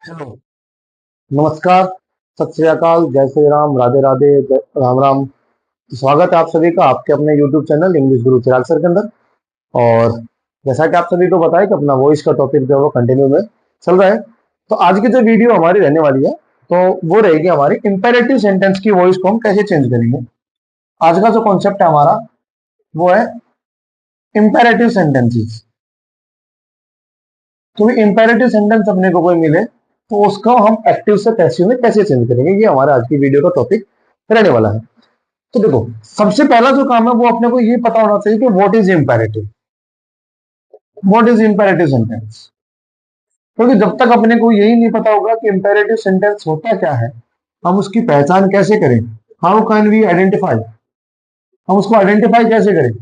Hello, नमस्कार, सत श्री अकाल, जय श्री राम, राधे राधे, राम राम। तो स्वागत है आप सभी का आपके अपने यूट्यूब चैनल इंग्लिश गुरु चिराग सर के अंदर। और जैसा कि आप सभी को पता है कि अपना वॉइस का टॉपिक जो है वो कंटिन्यू में चल रहा है। तो आज की जो वीडियो हमारी रहने वाली है, तो वो रहेगी हमारी इंपेरेटिव सेंटेंस की वॉइस को हम कैसे चेंज करेंगे। आज का जो कॉन्सेप्ट है हमारा वो है इंपेरेटिव सेंटेंसेस। तो इंपेरेटिव सेंटेंस अपने को कोई मिले तो उसको हम एक्टिव से पैसिव में कैसे चेंज करेंगे, ये हमारा आज की वीडियो का टॉपिक रहने वाला है। तो देखो, सबसे पहला जो काम है वो अपने को ये पता होना चाहिए कि व्हाट इज इंपेरेटिव सेंटेंस। क्योंकि जब तक अपने को यही नहीं पता होगा कि इंपेरेटिव सेंटेंस होता क्या है, हम उसकी पहचान कैसे करें, हाउ कैन वी आइडेंटिफाई, हम उसको आइडेंटिफाई कैसे करें।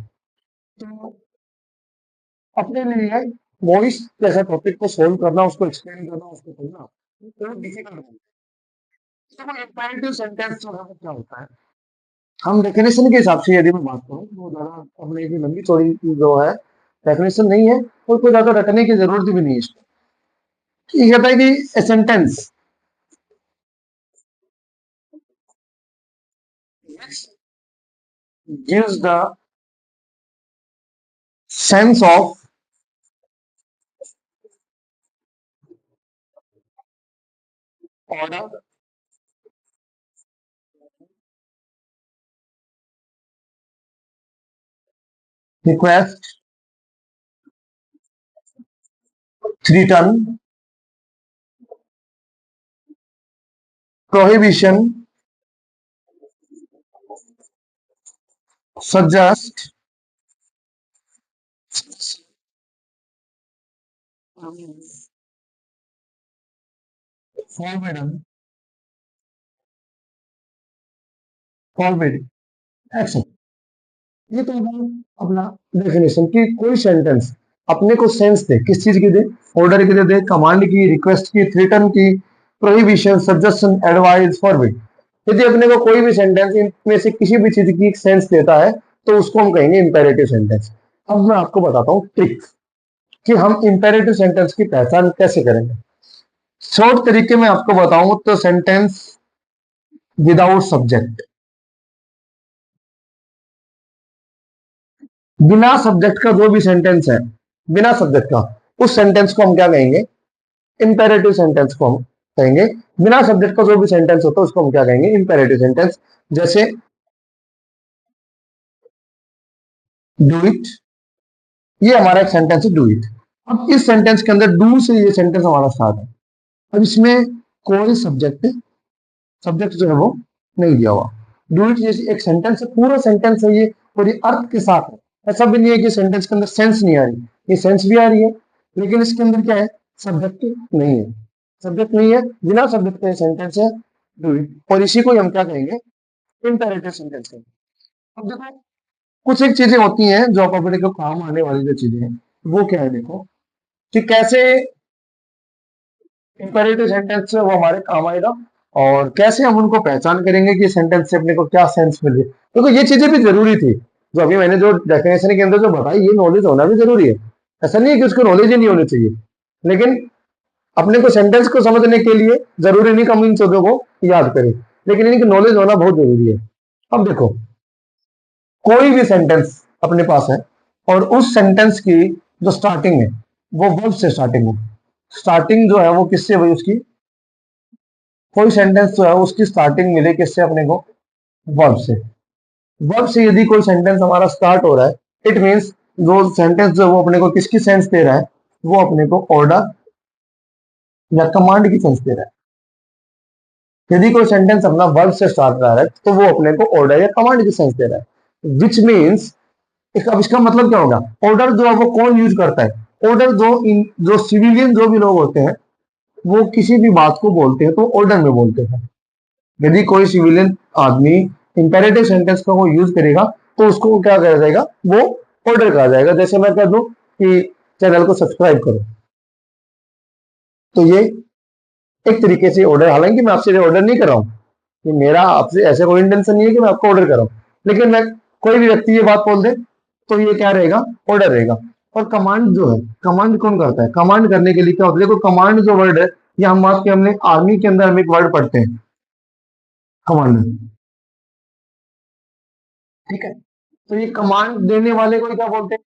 तो अपने लिए वॉइस जैसा टॉपिक को सोल्व करना, उसको एक्सप्लेन करना, उसको पढ़ना थोड़ा डिफिकल्ट है। तो इंपेरेटिव सेंटेंस जो है वो क्या होता है, हम डेफिनेशन के हिसाब से यदि मैं बात करूं तो ज्यादा अपने की लंबी चौड़ी जो है डेफिनेशन नहीं है, और कोई ज्यादा रटने की जरूरत भी नहीं है इसको। ये कहता है कि a sentence gives the sense of order, request, return, prohibition, suggest, forbidden, forbid, action. ये तो होगा अपना डेफिनेशन कि कोई सेंटेंस अपने को सेंस दे, किस चीज की दे, ऑर्डर की दे, कमांड की, रिक्वेस्ट की, थ्रेटन की, प्रोहिबिशन, सजेशन, एडवाइस, फॉरबिड। यदि अपने को कोई भी सेंटेंस इनमें से किसी भी चीज की सेंस देता है तो उसको हम कहेंगे इंपेरेटिव सेंटेंस। अब मैं आपको बताता हूँ ट्रिक कि हम इंपेरेटिव सेंटेंस की पहचान कैसे करेंगे। शॉर्ट तरीके में आपको बताऊं तो सेंटेंस विदाउट सब्जेक्ट, बिना सब्जेक्ट का जो भी सेंटेंस है, बिना सब्जेक्ट का, उस सेंटेंस को हम क्या कहेंगे, इंपेरेटिव सेंटेंस को हम कहेंगे। बिना सब्जेक्ट का जो भी सेंटेंस होता है उसको हम क्या कहेंगे, इंपेरेटिव सेंटेंस। जैसे डू इट, ये हमारा एक सेंटेंस है, डू इट। अब इस सेंटेंस के अंदर डू से ये सेंटेंस हमारा स्टार्ट है। अब इसमें कोई सब्जेक्ट जो है वो नहीं दिया हुआ। डू इट जैसे एक सेंटेंस है, पूरा सेंटेंस है ये, और ये अर्थ के साथ है। ऐसा भी नहीं है कि सेंटेंस के अंदर सेंस नहीं आ रही, ये सेंस भी आ रही है, लेकिन इसके अंदर क्या है, सब्जेक्ट नहीं है। सब्जेक्ट नहीं है, बिना सब्जेक्ट का सेंटेंस है डू इट, और इसी को हम क्या कहेंगे, इंपेरेटिव सेंटेंस कहेंगे। अब देखो, कुछ एक चीजें होती हैं जो आप अपने को काम आने वाली जो चीजें हैं, वो क्या है, देखो कि कैसे इंपेरेटिव सेंटेंस वो हमारे काम आएगा, और कैसे हम उनको पहचान करेंगे कि सेंटेंस से अपने को क्या सेंस मिल रही है। क्योंकि ये चीजें भी जरूरी थी, जो अभी मैंने जो डेफिनेशन के अंदर जो बताई, ये नॉलेज होना भी जरूरी है। ऐसा नहीं है कि उसको नॉलेज ही नहीं होनी चाहिए, लेकिन अपने को सेंटेंस को समझने के लिए जरूरी नहीं कि हम इन चीजों को याद करें, लेकिन इनकी नॉलेज होना बहुत जरूरी है। अब देखो, कोई भी सेंटेंस अपने पास है, और उस सेंटेंस की जो स्टार्टिंग है वो वर्ब से स्टार्टिंग है। स्टार्टिंग जो है वो किससे हुई उसकी, कोई सेंटेंस जो है उसकी स्टार्टिंग मिले किससे अपने को, वर्ब से। वर्ब से यदि कोई सेंटेंस हमारा स्टार्ट हो रहा है, इट मीन्स वो सेंटेंस जो वो अपने को किसकी सेंस दे रहा है, वो अपने को ऑर्डर या कमांड की सेंस दे रहा है। यदि कोई सेंटेंस अपना वर्ब से स्टार्ट रहा है तो वो अपने को ऑर्डर या कमांड की सेंस दे रहा है, विच मीन्स इसका मतलब क्या होगा, ऑर्डर जो है वो कौन यूज करता है, ऑर्डर जो सिविलियन जो भी लोग होते हैं वो किसी भी बात को बोलते हैं तो ऑर्डर में बोलते हैं। यदि कोई सिविलियन आदमी इंपेरेटिव सेंटेंस का वो यूज करेगा तो उसको क्या कहा जाएगा, वो ऑर्डर कहा जाएगा। जैसे मैं कह दूं कि चैनल को सब्सक्राइब करो, तो ये एक तरीके से ऑर्डर, हालांकि मैं आपसे ऑर्डर नहीं कर रहा हूं, कि मेरा आपसे ऐसे कोई इंटेंशन नहीं है कि मैं आपको ऑर्डर कर रहा हूं, लेकिन मैं कोई भी व्यक्ति ये बात बोल दे तो ये क्या रहेगा, ऑर्डर रहेगा। और कमांड जो है, कमांड कौन करता है, कमांड करने के लिए क्या होता है, देखो कमांड जो वर्ड है या हम बात करें, हमने आर्मी के अंदर हम एक वर्ड पढ़ते हैं कमांडर, ठीक है। तो ये कमांड देने वाले को क्या बोलते हैं,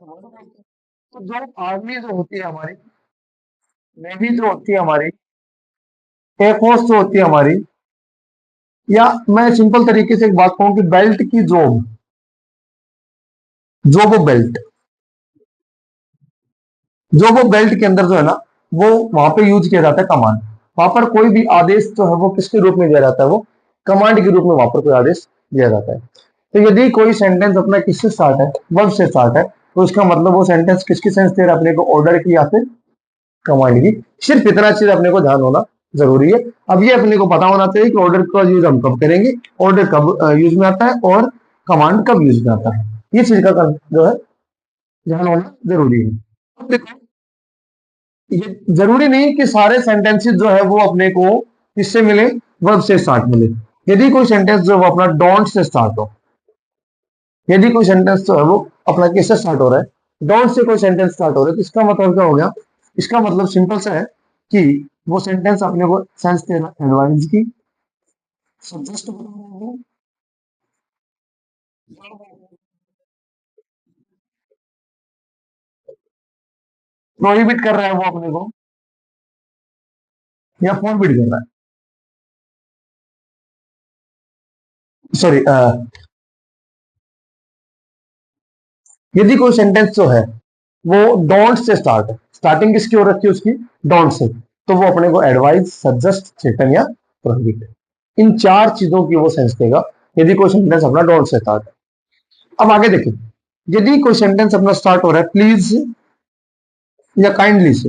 कमांडर बोलते हैं। तो जो आर्मी जो होती है हमारी, नेवी जो होती है हमारी, एयरफोर्स जो होती है हमारी, या मैं सिंपल तरीके से एक बात कहूं कि बेल्ट की जॉब, जो वो बेल्ट, जो वो बेल्ट के अंदर जो है ना, वो वहां पे यूज किया जाता है कमांड। वहां पर कोई भी आदेश जो है वो किसके रूप में दिया जाता है, वो कमांड के रूप में वहां पर कोई आदेश दिया जाता है। तो यदि कोई सेंटेंस अपना किससे स्टार्ट है, वर्ब से स्टार्ट है, तो इसका मतलब वो सेंटेंस किसकी सेंस दे रहा है अपने को, ऑर्डर की या फिर कमांड की। सिर्फ इतना चीज अपने को ध्यान होना जरूरी है। अब ये अपने को पता होना चाहिए कि ऑर्डर का यूज हम कब करेंगे, ऑर्डर कब यूज में आता है, और कमांड कब यूज में आता है। ये चीज का जो है ध्यान होना जरूरी है। अब देखो, ये जरूरी नहीं कि सारे सेंटेंसेस जो है वो अपने को किससे मिले, वर्ब से स्टार्ट मिले। यदि कोई सेंटेंस जो है वो अपना डोंट से स्टार्ट हो, यदि कोई सेंटेंस जो है वो अपना किससे स्टार्ट हो रहा है, डोंट से कोई सेंटेंस स्टार्ट हो रहा है, तो इसका मतलब क्या हो गया, इसका मतलब सिंपल सा है कि वो सेंटेंस अपने को सेंस दे रहा है एडवाइस की, सजेस्ट बता रहा है, प्रोहिबिट कर रहा है वो अपने को, या फॉरबिड कर रहा है, सॉरी। यदि कोई सेंटेंस जो है वो डोंट से स्टार्ट है, स्टार्टिंग किसकी हो रखी है उसकी, डोंट से, तो वो अपने को एडवाइस, सजेस्ट, थ्रेटन या प्रोहिबिट, इन चार चीजों की वो सेंस देगा यदि कोई सेंटेंस अपना डोंट से स्टार्ट है। अब आगे देखिए, यदि कोई सेंटेंस अपना स्टार्ट हो रहा है प्लीज या काइंडली से,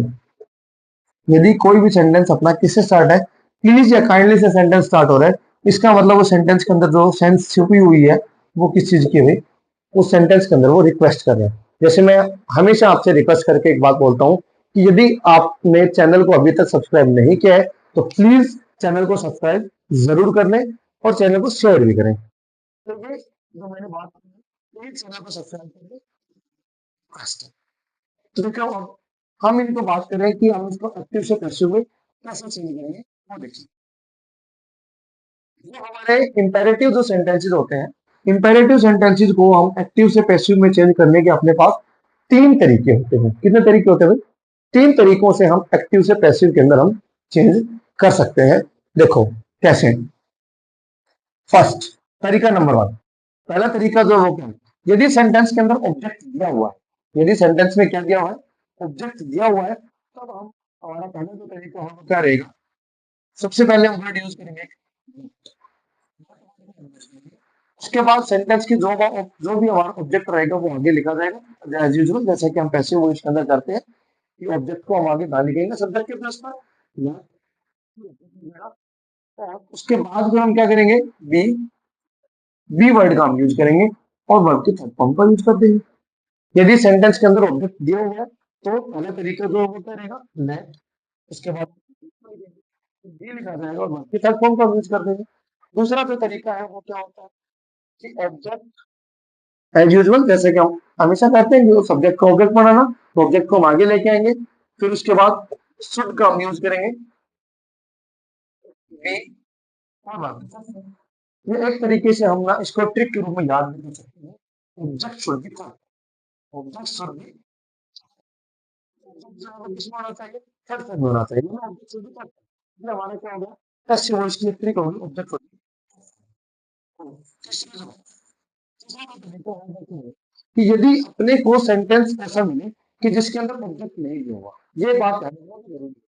यदि कोई भी सेंटेंस अपना किससे स्टार्ट है, प्लीज या काइंडली से सेंटेंस स्टार्ट हो रहा है, इसका मतलब वो सेंटेंस के अंदर जो सेंस छुपी हुई है वो किस चीज की है, उस सेंटेंस के अंदर वो रिक्वेस्ट कर रहे हैं। जैसे मैं हमेशा आपसे रिक्वेस्ट करके एक बात बोलता हूँ कि यदि आपने चैनल को अभी तक सब्सक्राइब नहीं किया है, तो प्लीज चैनल को सब्सक्राइब जरूर कर लें, और चैनल को शेयर भी करें। तो ये जो मैंने बात की, प्लीज चैनल को सब्सक्राइब कर लें, request है। तो देखो, अब हम इनको बात करें कि हम इसको एक्टिव से पैसिव में कैसे चेंज करेंगे, वो देखिए। जो हमारे इंपेरेटिव जो सेंटेंसेस होते हैं, इंपेरेटिव सेंटेंसेस को हम एक्टिव से पैसिव में चेंज करने के अपने पास तीन तरीके होते हैं। कितने तरीके होते हैं भाई, तीन तरीकों से हम एक्टिव से पैसिव के अंदर हम चेंज कर सकते हैं। देखो कैसे। फर्स्ट, तरीका नंबर वन, पहला तरीका जो वो क्या है, यदि सेंटेंस के अंदर ऑब्जेक्ट दिया हुआ है, यदि सेंटेंस में क्या दिया हुआ है, ऑब्जेक्ट दिया हुआ है, तब हम, हमारा पहला जो तरीका है वो क्या रहेगा, सबसे पहले हम वर्ड यूज करेंगे, उसके बाद सेंटेंस की जो भी हमारा ऑब्जेक्ट रहेगा वो आगे लिखा जाएगा एज यूजुअल, जैसे कि हम पैसिव वॉइस के अंदर करते हैं कि ऑब्जेक्ट को हम आगे ना लिखेंगे सब्जेक्ट के प्लस पर या, और उसके बाद जो हम क्या करेंगे, बी, बी वर्ड का हम यूज करेंगे, और वर्ब के थर्ड फॉर्म का यूज कर देंगे। यदि सेंटेंस के अंदर ऑब्जेक्ट दिया हुआ है, तो पहला तरीका जो होता रहेगा लेट, उसके बाद बी लिखा जाएगा और वर्ब के थर्ड फॉर्म का यूज कर देंगे। दूसरा जो तरीका है वो क्या होता है कि ऑब्जेक्ट एज यूजुअल, जैसे कि हम हमेशा करते हैं कि सब्जेक्ट का ऑब्जेक्ट बनाना, तो ऑब्जेक्ट को हम आगे लेके आएंगे, फिर उसके बाद शुड का हम यूज करेंगे, बी और वर्ब। ये एक तरीके से हम ना इसको ट्रिक के रूप में याद भी कर सकते हैं, object should be third, object should be, object जो है वो किसमें होना चाहिए, थर्ड फॉर्म में होना चाहिए ना, ऑब्जेक्ट शुड बी थर्ड। मतलब हमारा क्या होगा, पैसिव वॉइस की ट्रिक होगी, ऑब्जेक्ट शुड बी। कि यदि अपने को सेंटेंस ऐसा मिले कि जिसके अंदर ऑब्जेक्ट नहीं दिया हुआ, ये बात है बहुत जरूरी है।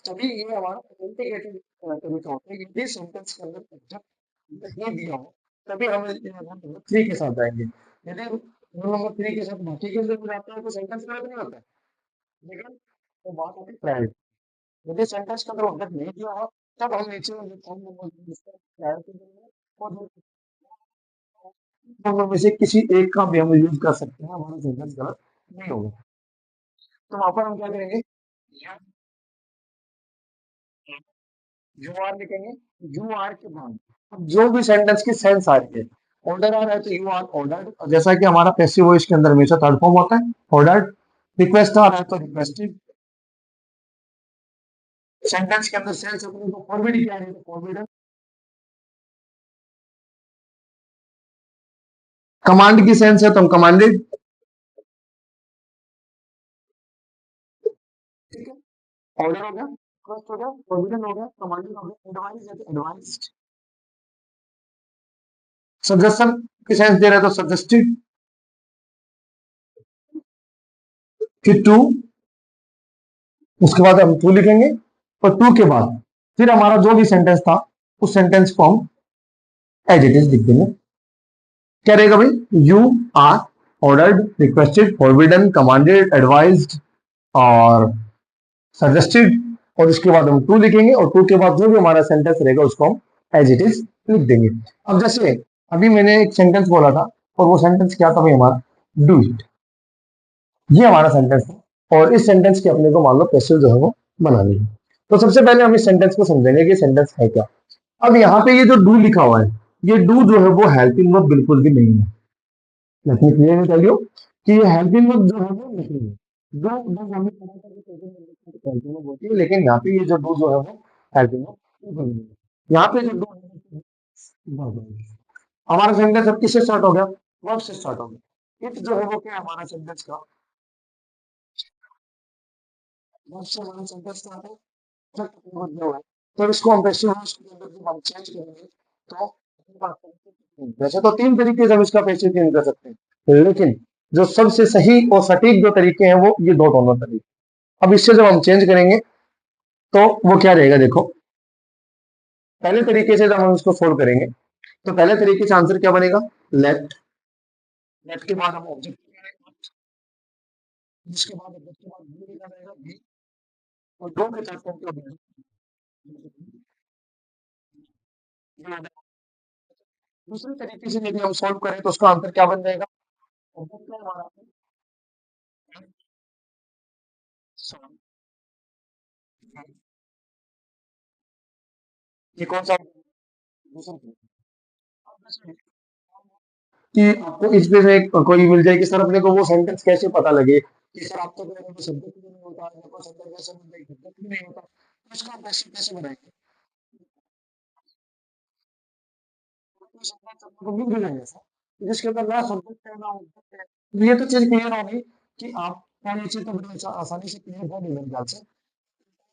तभी ये हमारा ऑथेंटिकेटेड तरीका होता है कि यदि सेंटेंस के अंदर ऑब्जेक्ट नहीं दिया हो, तभी हम रूल नंबर 3 के साथ जाएंगे। यदि रूल नंबर 3 के साथ बाकी के अंदर भी जाते हैं तो सेंटेंस गलत नहीं होता है, लेकिन वो बात होती है प्रायोरिटी। यदि सेंटेंस के अंदर ऑब्जेक्ट नहीं दिया हो, तब हम नीचे वाले फॉर्म नंबर प्रायोरिटी देंगे, और दोनों में से किसी एक का भी हम यूज कर सकते हैं, हमारा सेंटेंस गलत नहीं होगा। तो वहां पर हम क्या करेंगे, यू आर लिखेंगे, यू आर के बाद अब जो भी सेंटेंस की सेंस आ रही है, ऑर्डर आ रहा है तो यू आर ऑर्डर्ड, जैसा कि हमारा पैसिव वॉइस के अंदर हमेशा थर्ड फॉर्म होता है ऑर्डर्ड, रिक्वेस्ट आ रहा है तो रिक्वेस्टेड, सेंटेंस के अंदर सेंस अपने को फॉरवर्ड क्या है, फॉरवर्ड कमांड की सेंस है तो हम कमांडेड, ठीक है। ऑर्डर हो गया, रिक्वेस्ट हो गया, फॉरवर्डन हो गया, कमांडेड हो गया, एडवाइस है तो एडवाइस्ड, सजेशन की सेंस दे रहा है तो सजेस्टेड, फिर टू, उसके बाद हम टू लिखेंगे और टू के बाद फिर हमारा जो भी सेंटेंस था उस सेंटेंस को हम एज इट इज लिख देंगे। क्या रहेगा भाई, you are ordered, requested, forbidden, commanded, advised और सजेस्टेड, और उसके बाद हम टू लिखेंगे और टू के बाद जो भी हमारा सेंटेंस रहेगा उसको हम एज इट इज लिख देंगे। अब जैसे अभी मैंने एक सेंटेंस बोला था और वो सेंटेंस क्या था भाई हमारा, डू इट, ये हमारा सेंटेंस था और इस सेंटेंस के अपने को मान लो पैसिव जो है वो बनानी है। तो सबसे पहले हम इस सेंटेंस को समझेंगे कि सेंटेंस है क्या। अब यहाँ पे ये जो डू लिखा हुआ है, ये डू जो है वो हेल्पिंग वर्ब बिल्कुल भी नहीं है। Let me clear tell you कि ये हेल्पिंग वर्ब जो है वो नहीं है। डू बस हमें पता था कि हेल्पिंग वर्ब होती है, लेकिन यहाँ पे ये जो डू जो है वो हेल्पिंग वर्ब नहीं है। यहाँ पे जो डू हमारा सेंटेंस अब किससे स्टार्ट हो गया, वर्ब से स्टार्ट हो गया। इट जो है वो क्या है हमारा सेंटेंस का, वर्ब से हमारा सेंटेंस स्टार्ट है, जो है तो इसको हम पैसिव वॉइस के अंदर जब हम चेंज करेंगे तो वैसे तो तीन तरीके से हम इसका पैसिव चेंज कर सकते हैं, लेकिन जो सबसे सही और सटीक जो तरीके हैं वो ये दो दोनों तरीके। अब इससे जब हम चेंज करेंगे तो वो क्या रहेगा, देखो पहले तरीके से जब हम इसको सोल्व करेंगे तो पहले तरीके से आंसर क्या बनेगा, लेट, लेट के बाद हम ऑब्जेक्ट जिसके बाद ऑब्जेक्ट के बाद बी लिखा जाएगा, बी और दो के साथ क्या बनेगा, दूसरे तरीके से यदि हम सॉल्व करें तो उसका आंसर क्या बन जाएगा, ऑब्जेक्ट में हमारा ये कौन सा दूसरा कि आपको इस पे से कोई मिल जाए कि सर अपने को वो सेंटेंस कैसे पता लगे कि सर आप तो कह रहे हो सब्जेक्ट भी नहीं होता, मेरे को सब्जेक्ट कैसे मिल जाए, सब्जेक्ट भी नहीं होता, तो इसका आप कैसे कैसे बनाएंगे, तो सेंटेंस आपको मिल भी जाएगा सर जिसके अंदर ना सब्जेक्ट है ना ऑब्जेक्ट है। तो ये तो चीज क्लियर हो गई कि आप ये चीज तो बड़ी आसानी से क्लियर हो गई मेरे ख्याल से,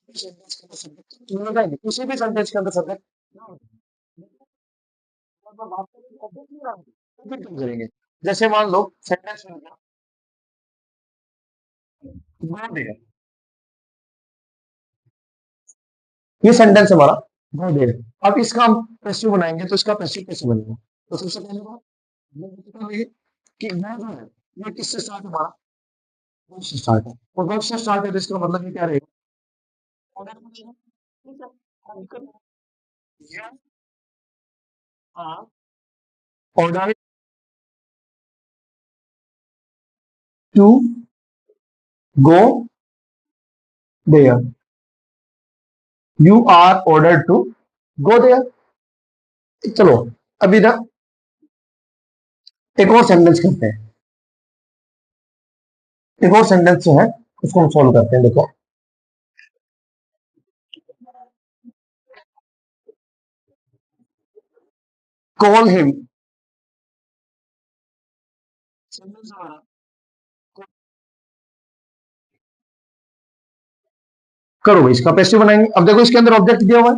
सेंटेंस के अंदर सब्जेक्ट मिलेगा ही नहीं, किसी भी सेंटेंस के अंदर सब्जेक्ट ना होगा। जब आप बात करेंगे ऑब्जेक्ट नहीं रहेंगे तो फिर क्यों करेंगे, जैसे मान लो सेंटेंस में गो देयर, ये सेंटेंस हमारा गो देयर। अब इसका हम पैसिव बनाएंगे तो इसका पैसिव कैसे बनेगा, तो सबसे पहले बात ये बता देंगे कि गो जो है ये किससे स्टार्ट है, हमारा वर्ब से स्टार्ट है और वर्ब से स्टार्ट है तो इसका मतलब ये क्या रहेगा, ऑर्डर बनेगा, ठीक है। अब you are order to go there, you are order to go there. चलो अभी ना एक और सेंटेंस करते हैं, एक और सेंटेंस जो है उसको हम सॉल्व करते हैं। देखो कॉल हिम, सेंटेंस हमारा करो भाई, इसका पैसिव बनाएंगे। अब देखो इसके अंदर ऑब्जेक्ट दिया हुआ है,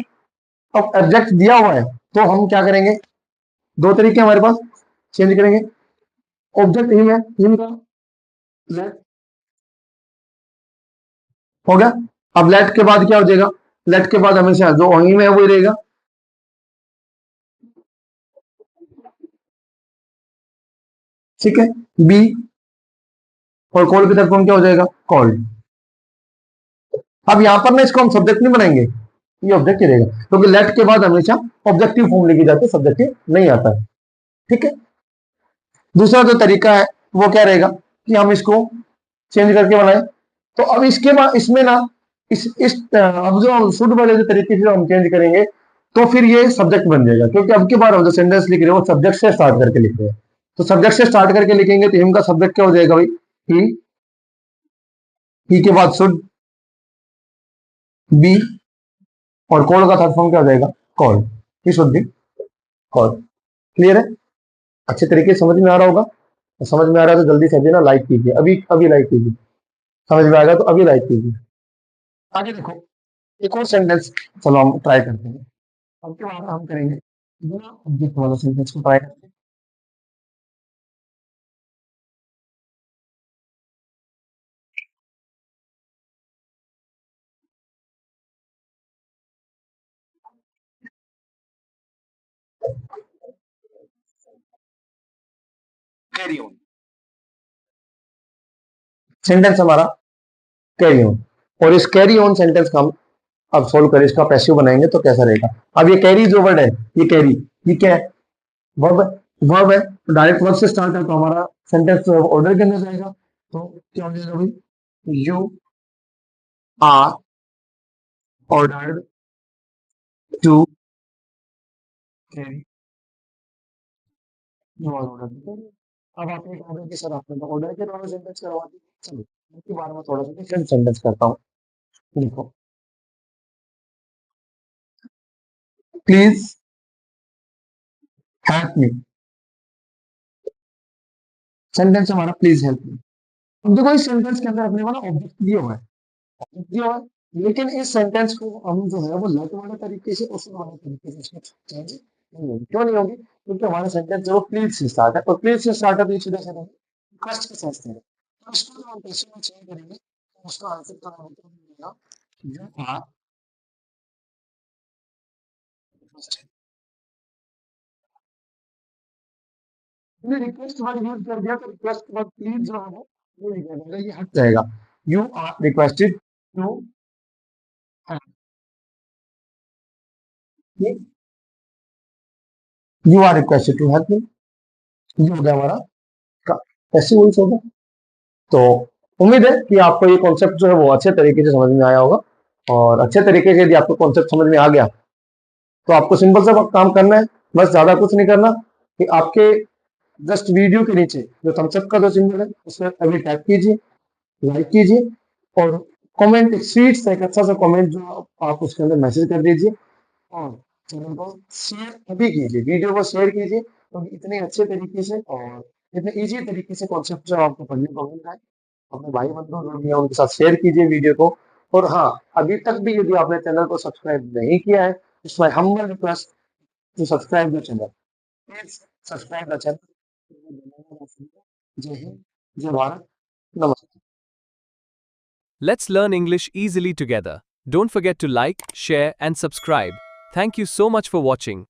अब ऑब्जेक्ट दिया हुआ है तो हम क्या करेंगे, दो तरीके हमारे पास चेंज करेंगे, ऑब्जेक्ट हिम है, हिम का लेट हो गया। अब लेट के बाद क्या हो जाएगा, लेट के बाद हमेशा जो हिम है वही रहेगा, ठीक है। बी और कॉल की तरफ हम क्या हो जाएगा, कॉल्ड। अब यहां पर ना इसको हम सब्जेक्ट नहीं बनाएंगे, ये ऑब्जेक्ट ही रहेगा क्योंकि लेट के बाद हमेशा ऑब्जेक्टिव फॉर्म लिखी जाती है, सब्जेक्टिव नहीं आता है, ठीक है। दूसरा जो तरीका है वो क्या रहेगा कि हम इसको चेंज करके बनाए, तो अब इसके बाद इसमें ना इस अब जो शुड वाले जो तरीके से हम चेंज करेंगे तो फिर ये सब्जेक्ट बन जाएगा, क्योंकि अब की बार हम जो सेंटेंस लिख रहे हैं वो सब्जेक्ट से स्टार्ट करके लिख रहे हैं, तो सब्जेक्ट से स्टार्ट करके लिखेंगे तो हिम का सब्जेक्ट क्या हो जाएगा भाई, ही के बाद शुड, बी और कॉल का थर्ड फॉर्म क्या हो जाएगा? कॉल। ये शुड बी कॉल। क्लियर है? अच्छे तरीके से समझ में आ रहा होगा। तो समझ में आ रहा है तो जल्दी से अभी ना लाइक कीजिए, अभी अभी लाइक कीजिए। समझ में आएगा तो अभी लाइक कीजिए। आगे देखो, एक और सेंटेंस चलो हम ट्राई करते हैं। अब के बाद हम करेंगे बिना ऑब्जेक्ट वाला सेंटेंस को ट्राई करते हैं। कैरी ऑन, सेंटेंस हमारा कैरी ऑन। और इस कैरी ऑन सेंटेंस का हम अब सोल्व करें, इसका पैसिव बनाएंगे तो कैसा रहेगा। अब ये कैरी जो वर्ड है, ये कैरी, ये क्या है? वर्ब है। वर्ब है तो डायरेक्ट वर्ब से स्टार्ट है तो हमारा सेंटेंस ऑर्डर के अंदर जाएगा। तो क्या हो जाएगा भाई? You are ordered to carry, you are ordered. अब आप एक ऑर्डर के साथ आपने ऑर्डर के दोनों सेंटेंस करवा दी। चलो इसके बारे में थोड़ा सा डिफरेंट सेंटेंस करता हूँ। देखो, प्लीज हेल्प मी। सेंटेंस हमारा प्लीज हेल्प मी। अब देखो इस सेंटेंस के अंदर अपने को ना ऑब्जेक्ट दिया हुआ है, ऑब्जेक्ट दिया हुआ है। लेकिन इस सेंटेंस को हम जो है वो लेट वाले तरीके से उस वाले तरीके से इसमें चेंज नहीं होगी। क्यों नहीं होगी? क्योंकि हमारा सेंटेंस जो प्लीज से स्टार्ट है और प्लीज से स्टार्ट है तो ये सीधा सीधा रिक्वेस्ट के साथ है। तो इसको जो हम पैसे में चेंज करेंगे तो उसका आंसर तो हमें मिलेगा you are requested. Request word use कर दिया तो रिक्वेस्ट के बाद प्लीज जो है वो नहीं करेगा, ये हट जाएगा। You are requested to you are requested to help me. ये हो गया हमारा पैसिव वॉइस होगा। तो उम्मीद है कि आपको ये कॉन्सेप्ट जो है वो अच्छे तरीके से समझ में आया होगा। और अच्छे तरीके से यदि आपको कॉन्सेप्ट समझ में आ गया तो आपको सिंपल सा काम करना है, बस ज्यादा कुछ नहीं करना। कि आपके जस्ट वीडियो के नीचे जो थम्स अप का जो सिंबल है उसमें अभी टैप कीजिए, लाइक कीजिए और कमेंट स्वीट सा एक अच्छा सा कमेंट जो आप उसके अंदर मैसेज कर दीजिए। और चैनल को शेयर अभी कीजिए, वीडियो को शेयर कीजिए। तो इतने अच्छे तरीके से और इतने इजी तरीके से कॉन्सेप्ट जो आपको पढ़ने को मिल रहा है, अपने भाई बंधु जो भी हैं उनके साथ शेयर कीजिए वीडियो को। और हाँ, अभी तक भी यदि आपने चैनल को सब्सक्राइब नहीं किया है, it's my humble request to subscribe the channel. Please subscribe the channel. जय हिंद, जय भारत, नमस्ते। Let's learn English easily together. Don't forget to like, share, and subscribe. Thank you so much for watching.